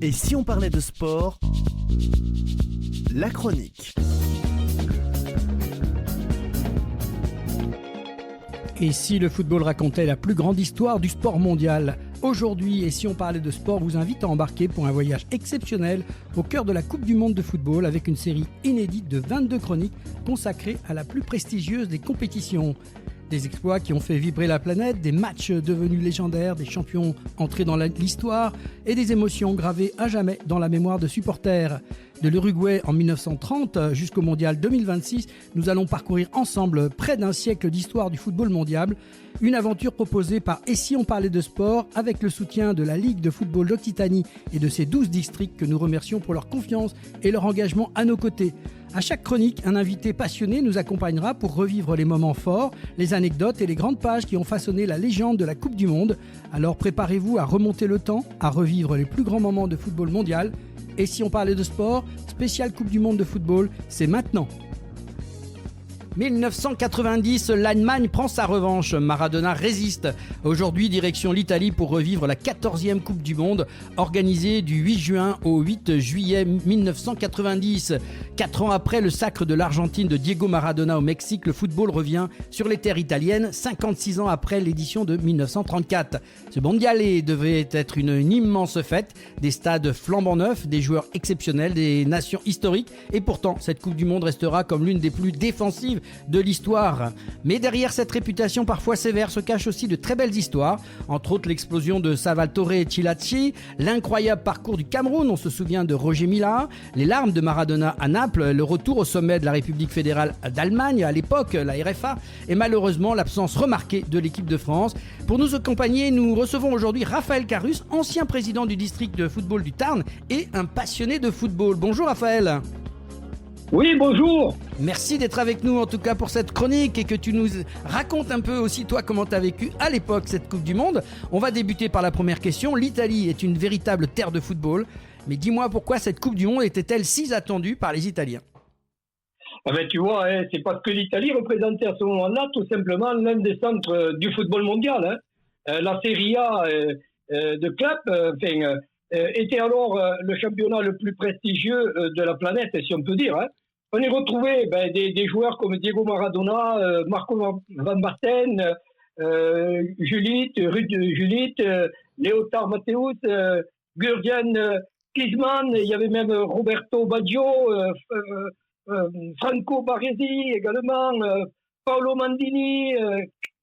Et si on parlait de sport, la chronique. Et si le football racontait la plus grande histoire du sport mondial ? Aujourd'hui, et si on parlait de sport, vous invite à embarquer pour un voyage exceptionnel au cœur de la Coupe du Monde de football avec une série inédite de 22 chroniques consacrées à la plus prestigieuse des compétitions. Des exploits qui ont fait vibrer la planète, des matchs devenus légendaires, des champions entrés dans l'histoire et des émotions gravées à jamais dans la mémoire de supporters. De l'Uruguay en 1930 jusqu'au Mondial 2026, nous allons parcourir ensemble près d'un siècle d'histoire du football mondial. Une aventure proposée par Et si on parlait de sport avec le soutien de la Ligue de football d'Occitanie et de ses 12 districts que nous remercions pour leur confiance et leur engagement à nos côtés. À chaque chronique, un invité passionné nous accompagnera pour revivre les moments forts, les anecdotes et les grandes pages qui ont façonné la légende de la Coupe du Monde. Alors préparez-vous à remonter le temps, à revivre les plus grands moments de football mondial. Et si on parlait de sport, spéciale Coupe du Monde de football, c'est maintenant. 1990, l'Allemagne prend sa revanche. Maradona résiste. Aujourd'hui, direction l'Italie pour revivre la 14e Coupe du Monde, organisée du 8 juin au 8 juillet 1990. 4 ans après le sacre de l'Argentine de Diego Maradona au Mexique, le football revient sur les terres italiennes, 56 ans après l'édition de 1934. Ce mondialé devait être une immense fête, des stades flambant neufs, des joueurs exceptionnels, des nations historiques, et pourtant, cette Coupe du Monde restera comme l'une des plus défensives de l'histoire. Mais derrière cette réputation parfois sévère se cachent aussi de très belles histoires, entre autres l'explosion de Salvatore Schillaci, l'incroyable parcours du Cameroun, on se souvient de Roger Mila, les larmes de Maradona à Naples, le retour au sommet de la République fédérale d'Allemagne à l'époque, la RFA, et malheureusement l'absence remarquée de l'équipe de France. Pour nous accompagner, nous recevons aujourd'hui Raphaël Carus, ancien président du district de football du Tarn et un passionné de football. Bonjour Raphaël. Oui, bonjour. Merci d'être avec nous en tout cas pour cette chronique et que tu nous racontes un peu aussi toi comment tu as vécu à l'époque cette Coupe du Monde. On va débuter par la première question. L'Italie est une véritable terre de football, mais dis-moi pourquoi cette Coupe du Monde était-elle si attendue par les Italiens ? Ah ben, tu vois, c'est parce que l'Italie représentait à ce moment-là tout simplement l'un des centres du football mondial. La Serie A de club était alors le championnat le plus prestigieux de la planète, si on peut dire. On y retrouvait des joueurs comme Diego Maradona, Marco Van Basten, Gullit, Lothar Matthäus, Jürgen Klinsmann, il y avait même Roberto Baggio, Franco Baresi également, Paolo Maldini,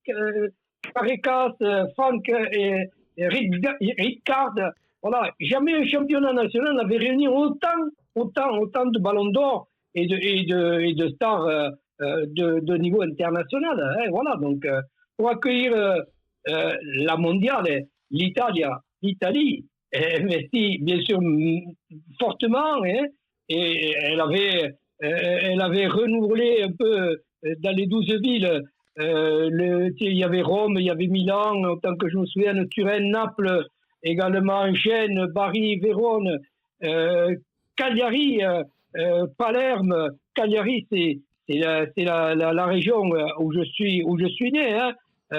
Carreras, Frank et Rijkaard. Voilà, jamais un championnat national n'avait réuni autant de ballons d'or et de stars de niveau international. Voilà, donc pour accueillir la mondiale, l'Italie investit bien sûr fortement, et elle avait renouvelé un peu dans les 12 villes. Il y avait Rome, il y avait Milan, autant que je me souviens, Turin, Naples, également Gênes, Bari, Vérone, Cagliari, Palerme. Cagliari, c'est la région où je suis né,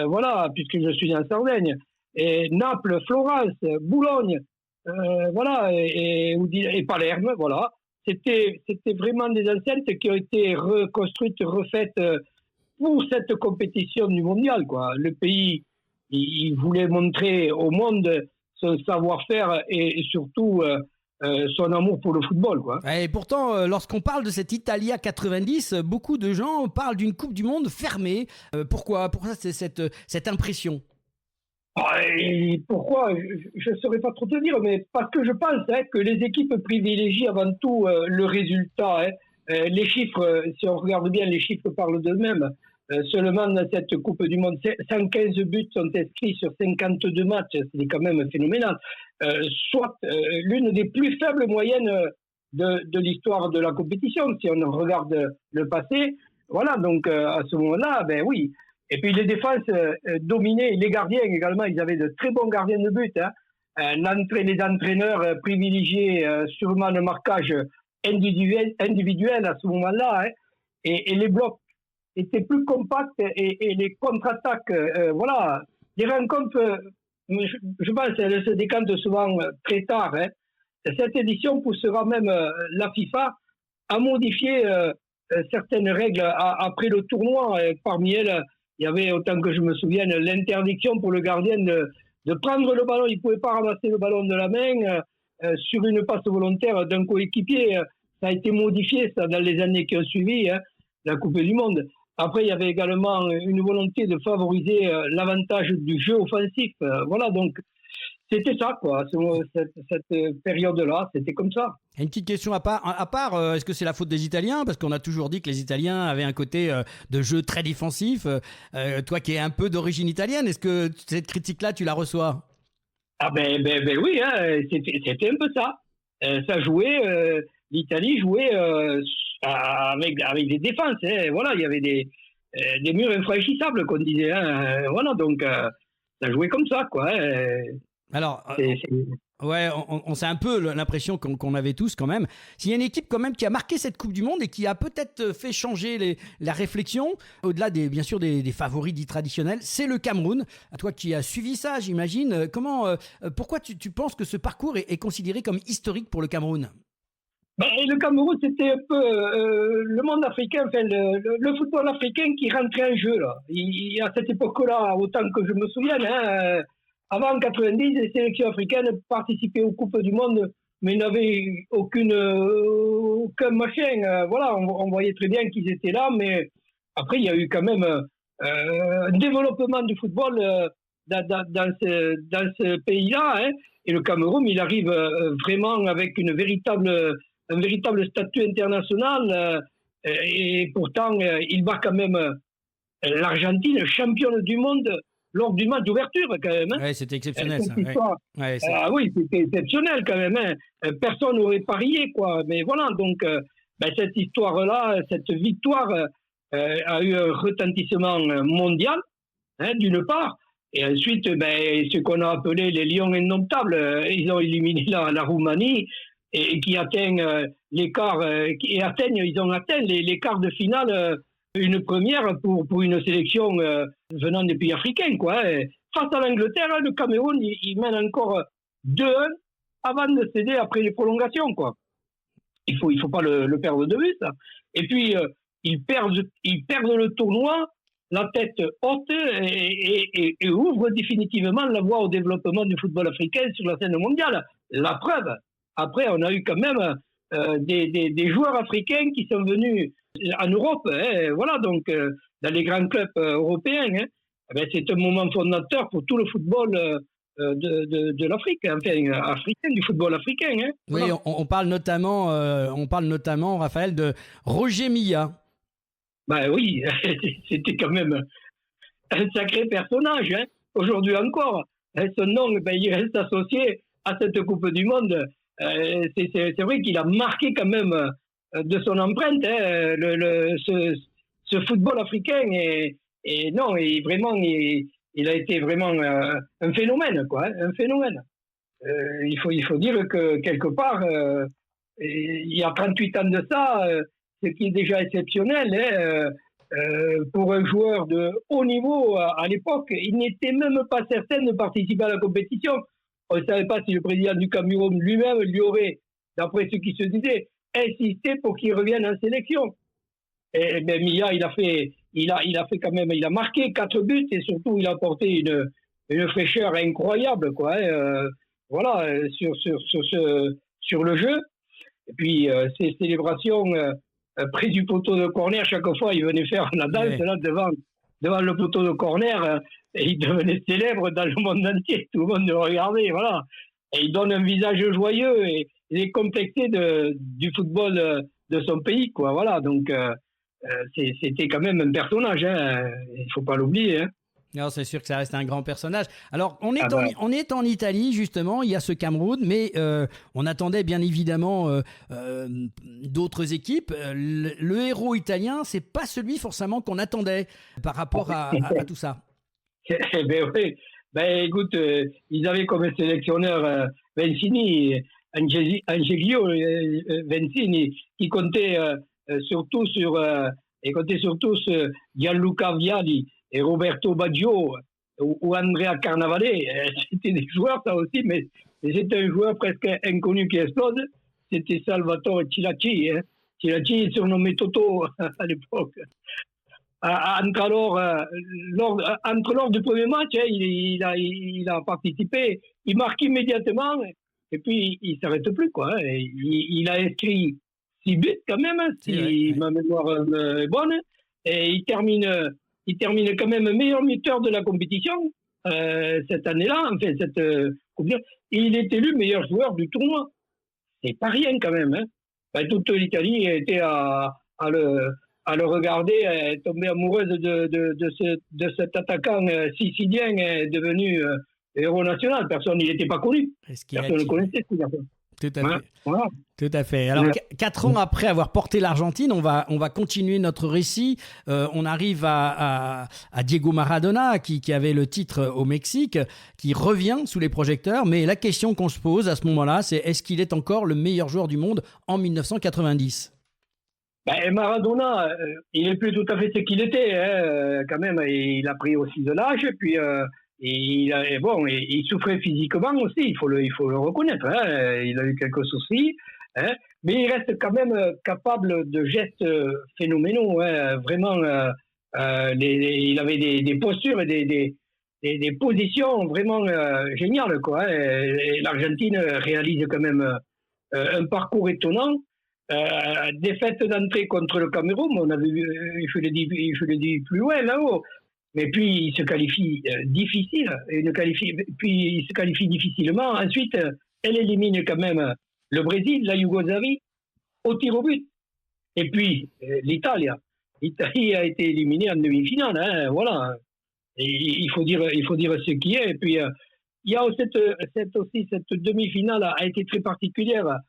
voilà, puisque je suis né en Sardaigne. Et Naples, Florence, Boulogne, voilà, et Palerme, voilà. C'était vraiment des enceintes qui ont été reconstruites, refaites pour cette compétition du mondial, quoi. Le pays, il voulait montrer au monde son savoir-faire et surtout son amour pour le football, quoi. Et pourtant, lorsqu'on parle de cette Italia 90, beaucoup de gens parlent d'une Coupe du Monde fermée. Pourquoi c'est cette impression ? Et pourquoi ? Je ne saurais pas trop te dire, mais parce que je pense que les équipes privilégient avant tout le résultat. Les chiffres, si on regarde bien, les chiffres parlent d'eux-mêmes. Seulement dans cette Coupe du Monde, 115 buts sont inscrits sur 52 matchs, c'est quand même phénoménal. Soit l'une des plus faibles moyennes de l'histoire de la compétition, si on regarde le passé. Voilà, donc à ce moment-là, ben oui. Et puis les défenses dominaient, les gardiens également, ils avaient de très bons gardiens de but. Les entraîneurs privilégiaient sûrement le marquage individuel à ce moment-là, et les blocs étaient plus compacts et les contre-attaques, voilà. Les rencontres, je pense, elles se décantent souvent très tard. cette édition poussera même la FIFA à modifier certaines règles après le tournoi. Parmi elles, il y avait, autant que je me souvienne, l'interdiction pour le gardien de prendre le ballon. Il ne pouvait pas ramasser le ballon de la main sur une passe volontaire d'un coéquipier. Ça a été modifié ça, dans les années qui ont suivi la Coupe du Monde. Après, il y avait également une volonté de favoriser l'avantage du jeu offensif. Voilà, donc c'était ça, quoi. Cette période-là, c'était comme ça. Une petite question à part, est-ce que c'est la faute des Italiens? Parce qu'on a toujours dit que les Italiens avaient un côté de jeu très défensif. Toi qui es un peu d'origine italienne, est-ce que cette critique-là, tu la reçois? Ah ben oui, hein, c'était un peu ça. Ça jouait, l'Italie jouait avec des défenses. Hein. Voilà, il y avait des murs infranchissables, qu'on disait. Hein. Voilà, donc ça jouait comme ça, quoi. Hein. Alors, ouais, on s'est un peu l'impression qu'on avait tous quand même. S'il y a une équipe quand même qui a marqué cette Coupe du Monde et qui a peut-être fait changer la réflexion, au-delà bien sûr des favoris dits traditionnels, c'est le Cameroun. À toi qui as suivi ça, j'imagine. Pourquoi tu penses que ce parcours est considéré comme historique pour le Cameroun? Le Cameroun, c'était un peu le monde africain, enfin le football africain qui rentrait en jeu là. À cette époque-là, autant que je me souvienne, avant 90, les sélections africaines participaient aux Coupes du Monde, mais n'avaient aucun machin. Voilà, on voyait très bien qu'ils étaient là, mais après il y a eu quand même un développement du football dans ce pays-là, hein. Et le Cameroun, il arrive vraiment avec un véritable statut international, et pourtant il bat quand même l'Argentine, championne du monde, lors du match d'ouverture quand même. Hein. Ouais, c'était exceptionnel ça. Ouais, oui, c'était exceptionnel quand même. Hein. Personne n'aurait parié, quoi. Mais voilà, donc cette histoire-là, cette victoire a eu un retentissement mondial, hein, d'une part. Et ensuite, ce qu'on a appelé les lions indomptables, ils ont éliminé la Roumanie et qui atteignent l'écart, ils ont atteint les quarts de finale, une première pour une sélection venant des pays africains, quoi. Et face à l'Angleterre, le Cameroun, il mène encore 2-1 avant de céder après les prolongations, quoi. Il faut pas le perdre de vue, ça. Et puis, ils perdent le tournoi, la tête haute, et ouvrent définitivement la voie au développement du football africain sur la scène mondiale. La preuve, après, on a eu quand même des joueurs africains qui sont venus en Europe. Hein, voilà, donc, dans les grands clubs européens. Hein, c'est un moment fondateur pour tout le football de l'Afrique, enfin, africain, du football africain. Hein, oui, voilà. on parle notamment, Raphaël, de Roger Milla. Oui, c'était quand même un sacré personnage. Hein. Aujourd'hui encore, son nom, il reste associé à cette Coupe du Monde. C'est vrai qu'il a marqué quand même de son empreinte, hein, ce football africain. Et non, vraiment, il a été vraiment un phénomène, quoi, hein, un phénomène. Il faut dire que quelque part, il y a 38 ans de ça, ce qui est déjà exceptionnel, hein, pour un joueur de haut niveau à l'époque, il n'était même pas certain de participer à la compétition. On ne savait pas si le président du Cameroun lui-même lui aurait, d'après ce qui se disait, insisté pour qu'il revienne en sélection. Et Milla, il a fait quand même, il a marqué 4 buts et surtout il a apporté une fraîcheur incroyable, quoi. Hein, voilà, sur le jeu. Et puis ces célébrations près du poteau de corner, chaque fois il venait faire la danse là devant le poteau de corner, et il devenait célèbre dans le monde entier. Tout le monde le regardait, voilà. Et il donne un visage joyeux et il est complexé du football de son pays, quoi. Voilà, donc c'était quand même un personnage, hein. Il faut pas l'oublier, hein. Non, c'est sûr que ça reste un grand personnage. Alors, on est en Italie, justement, il y a ce Cameroun, mais on attendait bien évidemment d'autres équipes. Le héros italien, c'est pas celui forcément qu'on attendait par rapport à tout ça. Oui. Écoute, ils avaient comme sélectionneur Angelino Vincini, qui comptait surtout sur Gianluca Vialli et Roberto Baggio ou Andrea Carnavale. C'était des joueurs, ça aussi, mais c'est un joueur presque inconnu qui explose. C'était Salvatore Cilacci. Cilacci, surnommé Toto à l'époque. Entre lors du premier match, il a participé, il marque immédiatement, et puis il ne s'arrête plus, quoi. Il a inscrit 6 buts quand même, si ma mémoire est bonne, et il termine quand même meilleur buteur de la compétition cette année-là, enfin cette coupe. Il est élu meilleur joueur du tournoi. C'est pas rien quand même. Toute l'Italie était à le regarder, tomber amoureuse de cet attaquant sicilien devenu héros national. Personne, il n'était pas connu. Personne ne le connaissait, ce garçon. Tout à fait. Voilà. Tout à fait. Alors, 4 ans après avoir porté l'Argentine, on va continuer notre récit. On arrive à Diego Maradona, qui avait le titre au Mexique, qui revient sous les projecteurs. Mais la question qu'on se pose à ce moment-là, c'est est-ce qu'il est encore le meilleur joueur du monde en 1990 ? Maradona, il n'est plus tout à fait ce qu'il était, quand même. Il a pris aussi de l'âge, puis il souffrait physiquement aussi, il faut le reconnaître. Il a eu quelques soucis, mais il reste quand même capable de gestes phénoménaux. Vraiment, il avait des postures et des positions vraiment géniales, quoi. Et l'Argentine réalise quand même un parcours étonnant. Défaite d'entrée contre le Cameroun, on avait vu, je le dis plus loin là-haut. Mais puis il se qualifie difficile, puis il se qualifie difficilement. Ensuite, elle élimine quand même le Brésil, la Yougoslavie, au tir au but. Et puis l'Italie a été éliminée en demi-finale. Voilà. Et il faut dire ce qui est. Et puis il y a cette demi-finale a été très particulière.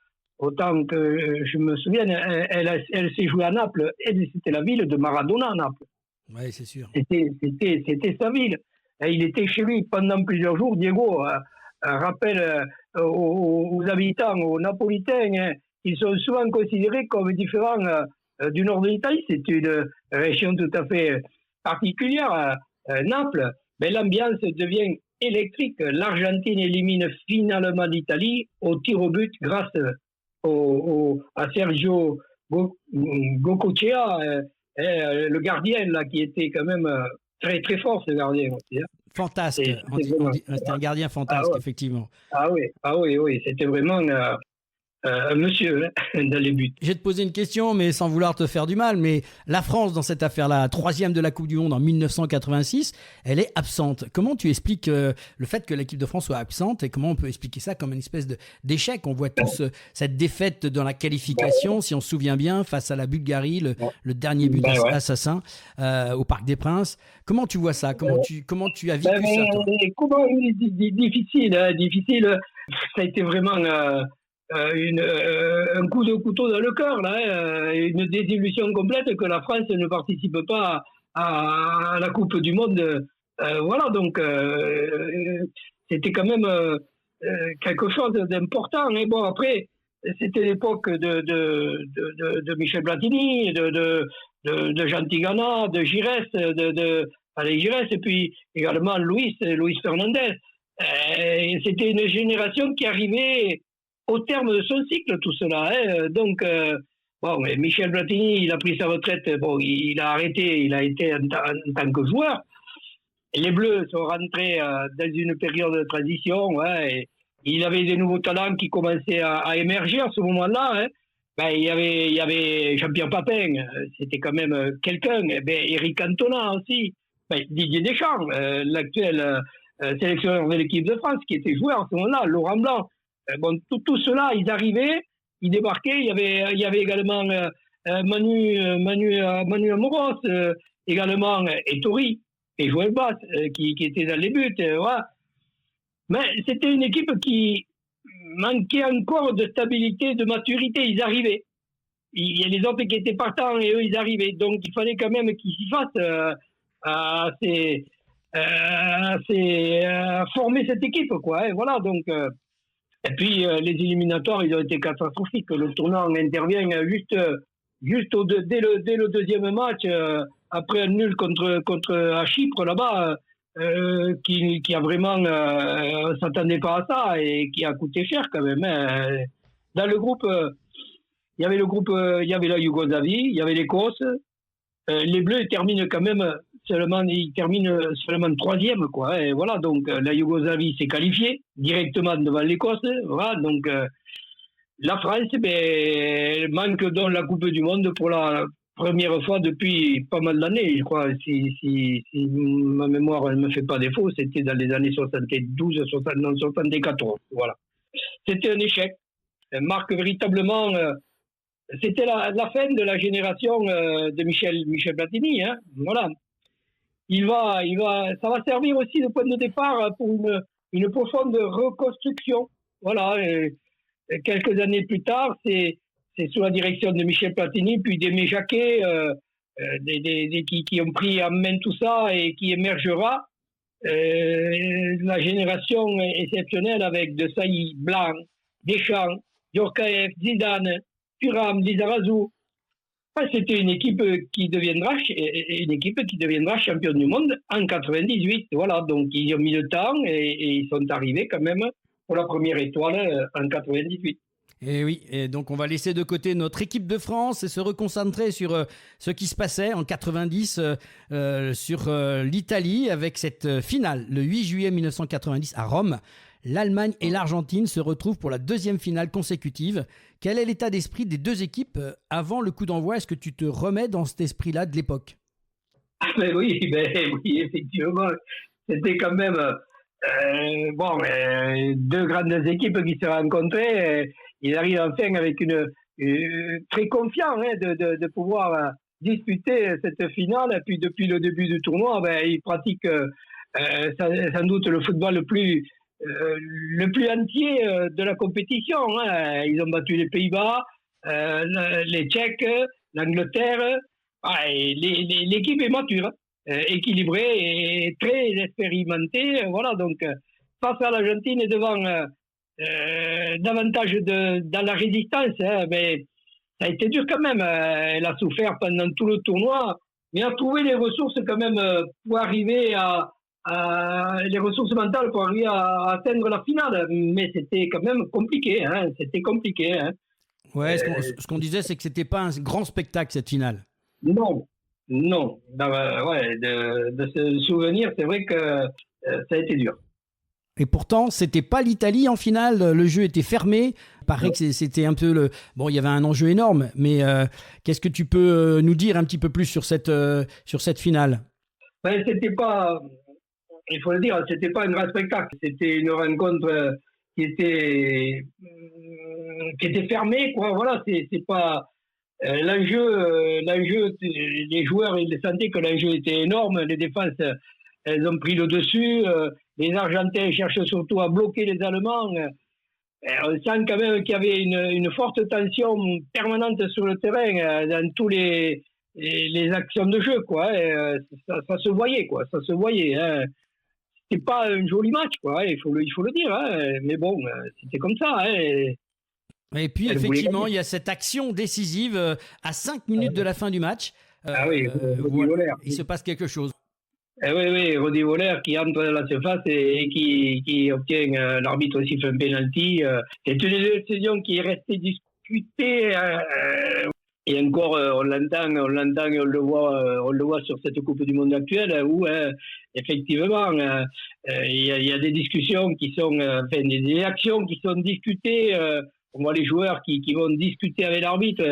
Autant que je me souvienne, elle s'est jouée à Naples, et c'était la ville de Maradona à Naples. Oui, c'est sûr. C'était sa ville. Et il était chez lui pendant plusieurs jours. Diego rappelle aux habitants, aux Napolitains, ils sont souvent considérés comme différents du nord de l'Italie. C'est une région tout à fait particulière, Naples. Mais l'ambiance devient électrique. L'Argentine élimine finalement l'Italie au tir au but grâce à Sergio Gocochea, le gardien là, qui était quand même très très fort, ce gardien aussi. Fantasque. C'était un gardien fantasque, effectivement. Ah oui, c'était vraiment un monsieur dans les buts. Je vais te poser une question, mais sans vouloir te faire du mal, mais la France, dans cette affaire-là, 3e de la Coupe du Monde en 1986, elle est absente. Comment tu expliques le fait que l'équipe de France soit absente et comment on peut expliquer ça comme une espèce d'échec ? On voit tous cette défaite dans la qualification, si on se souvient bien, face à la Bulgarie, le dernier but assassin au Parc des Princes. Comment tu vois ça ? Comment tu as vécu ça, toi ? Difficile. Ça a été vraiment... un coup de couteau dans le cœur, là, une désillusion complète que la France ne participe pas à la Coupe du Monde. Voilà, donc c'était quand même quelque chose d'important. Mais bon, après, c'était l'époque de Michel Platini, de Jean Tigana, de Giresse, Alex Giresse, et puis également Luis Fernandez. C'était une génération qui arrivait au terme de son cycle, tout cela. Donc, mais Michel Platini, il a pris sa retraite. Bon, il a arrêté, il a été en tant que joueur. Et les Bleus sont rentrés dans une période de transition. Et il avait des nouveaux talents qui commençaient à émerger à ce moment-là. Il y avait Jean-Pierre Papin, c'était quand même quelqu'un. Eric Cantona aussi. Didier Deschamps, l'actuel sélectionneur de l'équipe de France, qui était joueur à ce moment-là. Laurent Blanc. Tout cela, ils arrivaient, ils débarquaient. Il y avait également Manu Amoros, également Ettori et Joël Bass qui étaient dans les buts. Voilà. Mais c'était une équipe qui manquait encore de stabilité, de maturité. Ils arrivaient. Il y a les autres qui étaient partants et eux, ils arrivaient. Donc, il fallait quand même qu'ils s'y fassent à former cette équipe, quoi. Et voilà, donc... Et puis, les éliminatoires, ils ont été catastrophiques. Le tournant intervient juste dès le deuxième match, après un nul contre à Chypre, là-bas. qui a vraiment, on s'attendait pas à ça et qui a coûté cher quand même. Hein. Dans le groupe, il y avait il y avait la Yougoslavie, il y avait l'Écosse. Les Bleus ils terminent seulement troisième, quoi. Et voilà, donc la Yougoslavie s'est qualifiée directement devant l'Écosse. Voilà, donc la France, elle manque dans la Coupe du Monde pour la première fois depuis pas mal d'années, je crois. Si ma mémoire ne me fait pas défaut, c'était dans les années 72, 74. Voilà. C'était un échec. Ça marque véritablement. C'était la fin de la génération de Michel Platini. Hein. Voilà. Ça va servir aussi de point de départ pour une profonde reconstruction. Voilà. Et quelques années plus tard, c'est sous la direction de Michel Platini, puis d'Aimé Jacquet, qui ont pris en main tout ça et qui émergera la génération exceptionnelle avec De Sailly, Blanc, Deschamps, Djorkaeff, Zidane, Thuram, Lizarazu. C'était une équipe qui deviendra championne du monde en 98. Voilà, donc ils ont mis le temps et ils sont arrivés quand même pour la première étoile en 98. Et oui, et donc on va laisser de côté notre équipe de France et se reconcentrer sur ce qui se passait en 90 sur l'Italie avec cette finale le 8 juillet 1990 à Rome. L'Allemagne et l'Argentine se retrouvent pour la deuxième finale consécutive. Quel est l'état d'esprit des deux équipes avant le coup d'envoi? Est-ce que tu te remets dans cet esprit-là de l'époque? Oui, effectivement. C'était quand même deux grandes équipes qui se rencontraient. Ils arrivent enfin avec très confiants de pouvoir disputer cette finale. Et puis depuis le début du tournoi, ils pratiquent sans doute le football le plus entier de la compétition. Hein. Ils ont battu les Pays-Bas, les Tchèques, l'Angleterre. L'équipe est mature, équilibrée et très expérimentée. Voilà, donc face à l'Argentine et devant davantage dans la résistance, mais ça a été dur quand même. Elle a souffert pendant tout le tournoi, mais a trouvé les ressources quand même pour arriver les ressources mentales pour arriver à atteindre la finale. Mais c'était quand même compliqué. Hein. C'était compliqué. Hein. Ouais, ce qu'on disait, c'est que c'était pas un grand spectacle cette finale. Non. De se souvenir, c'est vrai que ça a été dur. Et pourtant, c'était pas l'Italie en finale. Le jeu était fermé. Il paraît que c'était un peu Bon, il y avait un enjeu énorme. Mais qu'est-ce que tu peux nous dire un petit peu plus sur cette finale? C'était pas, il faut le dire, c'était pas un grand spectacle. C'était une rencontre qui était fermée, quoi. Voilà, c'est pas l'enjeu. Les joueurs, ils sentaient que l'enjeu était énorme. Les défenses, elles ont pris le dessus. Les Argentins cherchent surtout à bloquer les Allemands. On sent quand même qu'il y avait une forte tension permanente sur le terrain dans tous les actions de jeu, quoi. Ça se voyait, quoi. Ça se voyait. Hein. C'était pas un joli match, quoi. Il faut le dire. Hein. Mais bon, c'était comme ça. Hein. Et puis, effectivement, il y a cette action décisive à 5 minutes de la fin du match. Voilà, il se passe quelque chose. Oui, Rudi Voller qui entre dans la surface et qui obtient, l'arbitre siffle un penalty. C'est une décision qui est restée discutée. Et encore, on l'entend, on le voit sur cette Coupe du Monde actuelle où, effectivement, il y a des discussions qui sont, des actions qui sont discutées. On voit les joueurs qui vont discuter avec l'arbitre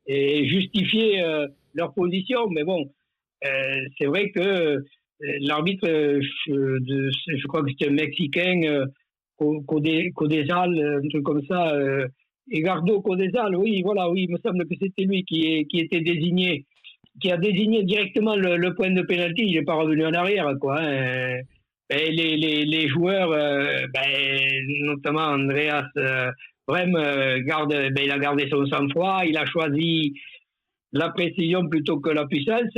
et justifier leur position. Mais bon, c'est vrai que l'arbitre, je crois que c'était un Mexicain, Codesal, un truc comme ça, Edgardo Codesal, oui, il me semble que c'était lui qui était désigné, qui a désigné directement le point de pénalty. Il n'est pas revenu en arrière, quoi. Hein. Les joueurs, notamment Andreas Brem, il a gardé son sang-froid, il a choisi la précision plutôt que la puissance.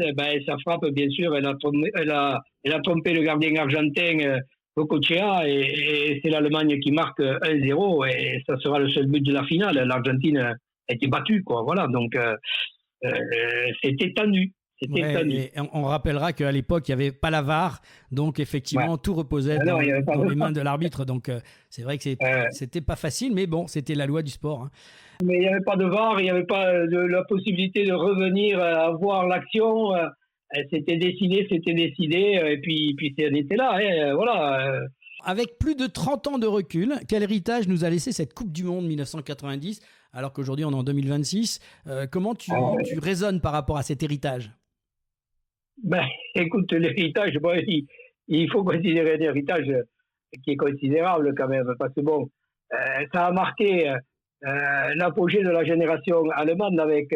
Sa frappe, bien sûr, elle a trompé le gardien argentin Gocochea et c'est l'Allemagne qui marque 1-0 et ça sera le seul but de la finale. L'Argentine a été battue, quoi. Voilà, donc c'était tendu. C'était tendu. Et on rappellera qu'à l'époque, il n'y avait pas la VAR, donc effectivement, tout reposait dans les mains de l'arbitre. Donc c'est vrai que c'était pas facile, mais bon, c'était la loi du sport. Hein. Mais il n'y avait pas de VAR, il n'y avait pas la possibilité de revenir voir l'action. C'était décidé, et puis on était là. Voilà. Avec plus de 30 ans de recul, quel héritage nous a laissé cette Coupe du Monde 1990, alors qu'aujourd'hui on est en 2026 ? Comment tu raisonnes par rapport à cet héritage ? Ben, écoute, l'héritage, bon, il faut considérer un héritage qui est considérable quand même, parce que bon, ça a marqué l'apogée de la génération allemande avec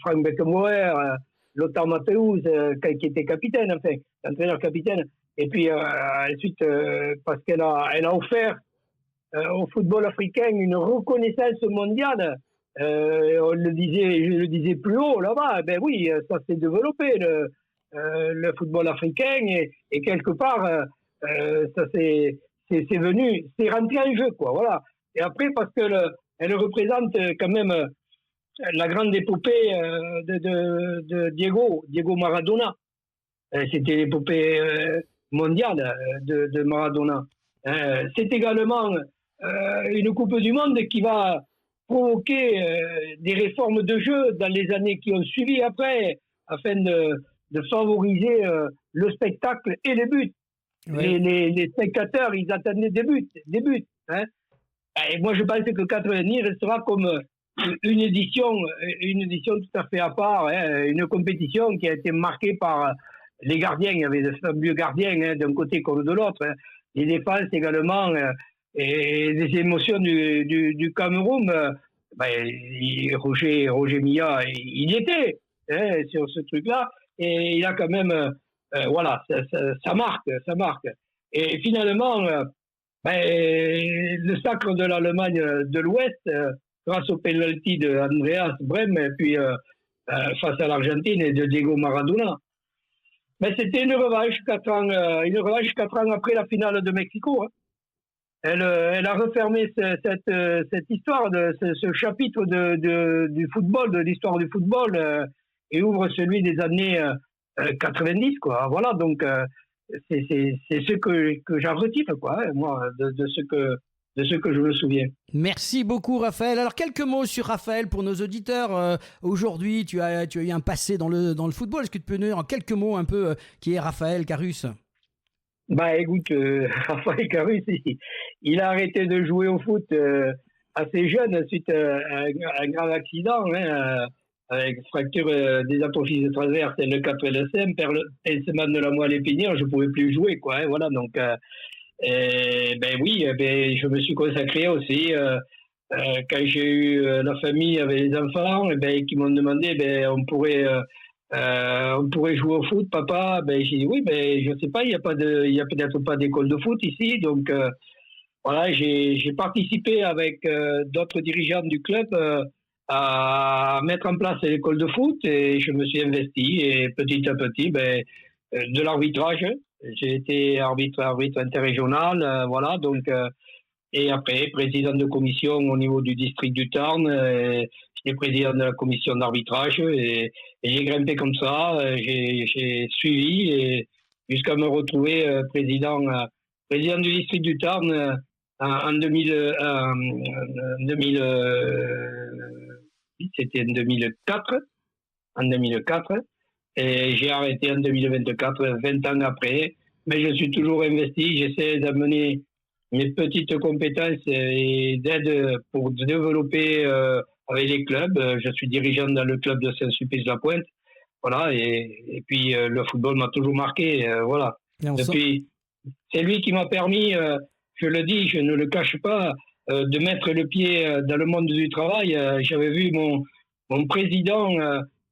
Frank Beckenbauer, Lothar Matthäus, qui était capitaine, enfin, entraîneur-capitaine. Et puis ensuite, parce qu'elle a offert au football africain une reconnaissance mondiale. Je le disais plus haut là-bas. Ben oui, ça s'est développé le football africain et quelque part ça c'est rentré en jeu quoi. Voilà. Et après parce que elle représente quand même la grande épopée de Diego Maradona. C'était l'épopée mondiale de Maradona. C'est également une Coupe du Monde qui va provoquer des réformes de jeu dans les années qui ont suivi après, afin de favoriser le spectacle et les buts. Oui. Les spectateurs, ils attendaient des buts. Hein. Et moi, je pense que 90 restera comme une édition tout à fait à part, hein, une compétition qui a été marquée par les gardiens. Il y avait de fabuleux gardiens hein, d'un côté comme de l'autre. Hein. Les défenses également. Et les émotions du Cameroun, Roger Milla, il était hein, sur ce truc-là, et il a quand même, voilà, ça marque. Et finalement, le sacre de l'Allemagne de l'Ouest, grâce au penalty de Andreas Brem, et puis face à l'Argentine et de Diego Maradona, c'était une revanche 4 ans après la finale de Mexico. Hein. Elle a refermé cette histoire, ce chapitre du football, de l'histoire du football, et ouvre celui des années 90, quoi. Voilà, donc c'est ce que j'en retire, quoi, hein, moi, de ce que je me souviens. Merci beaucoup, Raphaël. Alors, quelques mots sur Raphaël pour nos auditeurs. Aujourd'hui, tu as eu un passé dans le football. Est-ce que tu peux nous dire en quelques mots un peu qui est Raphaël Carus ? Écoute, Raphaël Carus, il a arrêté de jouer au foot assez jeune suite à un grave accident, hein, avec fracture des apophyses transverses et le quatrième pincement de la moelle épinière. Je ne pouvais plus jouer, quoi. Hein, voilà, donc, je me suis consacré aussi. Quand j'ai eu la famille avec les enfants, qui m'ont demandé, on pourrait jouer au foot, papa. J'ai dit oui, je sais pas, il y a peut-être pas d'école de foot ici, donc voilà, j'ai participé avec d'autres dirigeants du club à mettre en place l'école de foot et je me suis investi et petit à petit, de l'arbitrage. J'ai été arbitre interrégional, voilà, donc et après président de commission au niveau du district du Tarn. J'étais président de la commission d'arbitrage et j'ai grimpé comme ça, j'ai suivi et jusqu'à me retrouver président du district du Tarn en 2004, et j'ai arrêté en 2024, 20 ans après, mais je suis toujours investi, j'essaie d'amener mes petites compétences et d'aide pour développer avec les clubs. Je suis dirigeant dans le club de Saint-Sulpice-la-Pointe. Voilà, et puis le football m'a toujours marqué. Voilà. Depuis, c'est lui qui m'a permis, je le dis, je ne le cache pas, de mettre le pied dans le monde du travail. J'avais vu mon président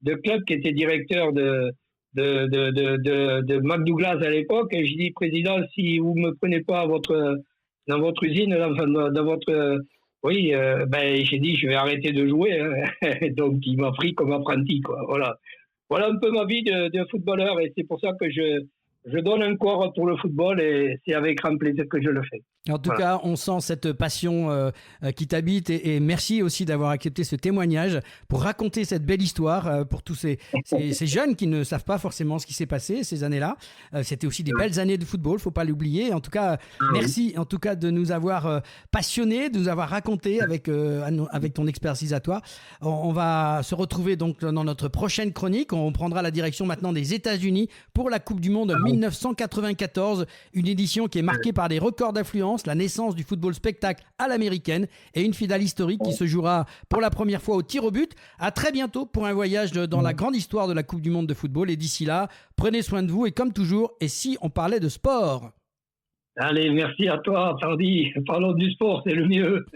de club qui était directeur de McDouglas à l'époque. Et je dis, président, si vous me prenez pas dans votre usine, dans votre j'ai dit je vais arrêter de jouer, hein. Donc il m'a pris comme apprenti, quoi. Voilà un peu ma vie de footballeur, et c'est pour ça que je donne encore pour le football, et c'est avec grand plaisir que je le fais. En tout cas, on sent cette passion qui t'habite et merci aussi d'avoir accepté ce témoignage pour raconter cette belle histoire pour tous ces jeunes qui ne savent pas forcément ce qui s'est passé ces années-là. C'était aussi des belles années de football, faut pas l'oublier. En tout cas, merci en tout cas de nous avoir passionnés, de nous avoir raconté avec ton expertise à toi. On va se retrouver donc dans notre prochaine chronique. On prendra la direction maintenant des États-Unis pour la Coupe du Monde 1994, une édition qui est marquée par des records d'affluence, la naissance du football spectacle à l'américaine et une finale historique qui se jouera pour la première fois au tir au but. À très bientôt pour un voyage dans la grande histoire de la Coupe du Monde de football. Et d'ici là, prenez soin de vous et comme toujours, et si on parlait de sport? Allez, merci à toi, Tardy. Parlons du sport, c'est le mieux.